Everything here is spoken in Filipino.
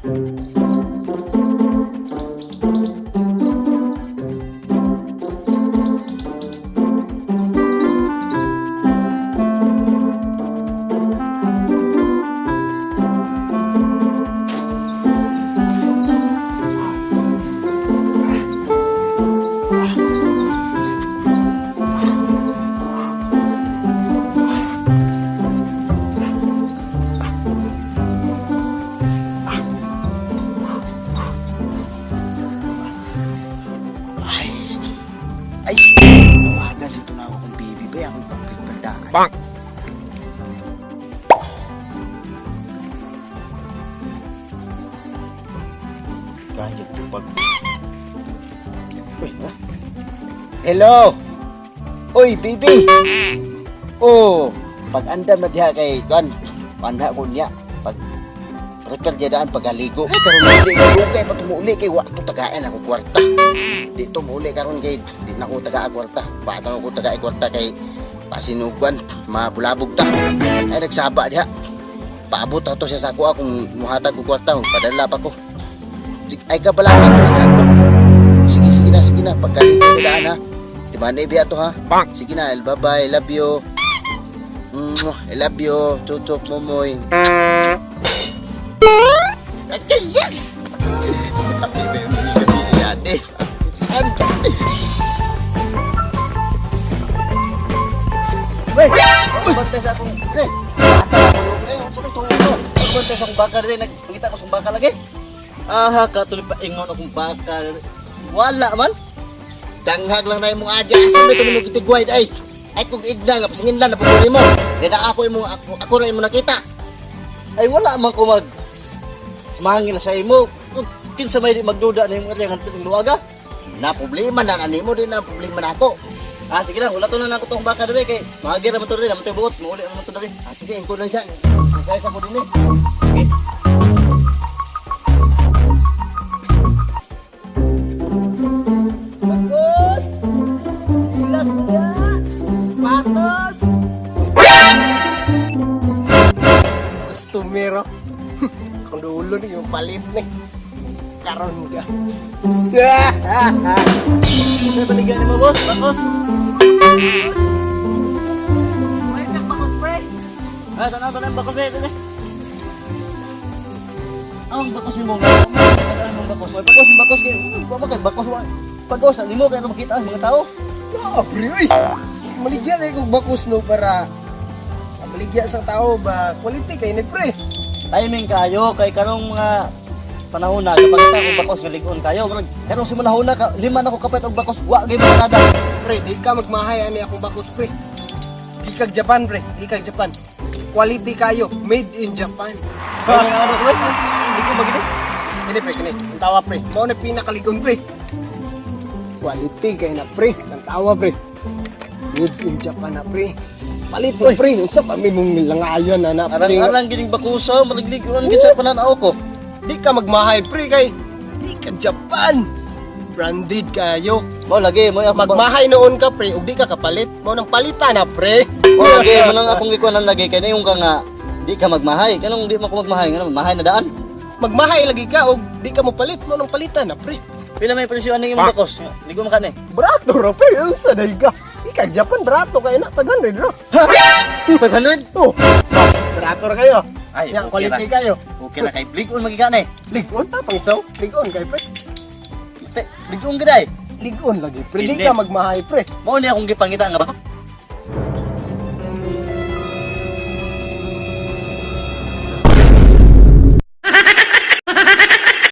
Ay, tawagan sa tunaw kong bibi ba yung pagpipagdaan. Bang! Kaya pag... Uy, ha? Hello! Uy, bibi! Oh, pag-anda madya kay Gon, panda ko niya. Repair jadaan pagaligo. Karon hindi ko kay patumuli kay wa to tagaan ako kwarta. Di tumuli karon kay di na ko taga kwarta. Bata ko taga kwarta kay pasinugan mabulabog ta. Ay nagsaba diha. Paabot ato siya sa ako akong muhatag ko kwarta, padala pa ko. Ay kabalaki ko na. Sige na pagaligo jadaan ha. Di ba na ibiya to ha? Sige na, bye bye, love you. I love you, chuchok momoy. Okay, yes! Tapi baby ate. Weh, bantes akong eh. Sakit tuyo ko. Bantes akong bakal din, nagpakita ko sa bakal lagi. Aha, katuloy pa ingon akong bakal. Wala man. Danghag lang na imong adya. Asa may mo kitigway ay. Ay kung igna nga pasingin lang na paguli mo. Dida ako imong ako ra imong nakita. Ay wala man ko mag mangil sa imo. Kinsa may di magduda na yung nga ng luwaga. Na problema na animo din na problema nako. Sige lang, wala to na nako tong baka diri kay maagi ra man to diri, naman to buot, mauli man to diri. Sige, ingko lang siya. Sa mo din eh. Okay. Bagus. Ilas mo ya. Patos. Customero. Kung dulo nih yung palit nih karon ka. Saya balikan mo bos, bakos. May tak bakos pre. Sana to bakos pre. Ang bakos mo nga. Ang bakos. Bakos kay bakos wa. Bakos ni mo kay makita ang mga tao. Pre oy. Maligya kay kog bakos no para maligya sa tao ba quality kay ni pre. Timing kayo kay karong mga panahon na kapag kita og bakos nga lig-on kayo karong simunahon na lima na ko kapit og bakos wa gyud nada pre di ka magmahay ani akong bakos pre di kag Japan pre di kag Japan quality kayo made in Japan ano pre di ko magino ini pre kini ang tawa pre mao na pinakaligon pre quality kay na pre ang tawa pre made in Japan na pre. Palit mo pre, unsa pa may mong langayon na pre. Arang gining bakusa, malaglig-on gid sa pananaw ko. Di ka magmahay pre kay di ka Japan. Branded kayo. Mo lagi mo magmahay noon ka pre, ug di ka kapalit. Mo nang palitan na pre. Mo lagi mo nang akong gikuan lagi kay yung ka nga di ka magmahay. Kanang di mo ko magmahay nga magmahay na daan. Magmahay lagi ka ug di ka mo palit, mo nang palitan na pre. Pila may presyo aning imong bakos? Ligo man kani. Brato ra pre, unsa day ka? Ika Japan brato kay na 500 ro. 500? Oh. Brato ra kayo. Ay, yang okay quality kayo. Okay na kay Ligon magigana eh. Ligon ta pang saw. Ligon kay pre. Ligon gid ay. Ligon lagi pre. Di ka magmahay pre. Mao ni akong gipangita nga bakot.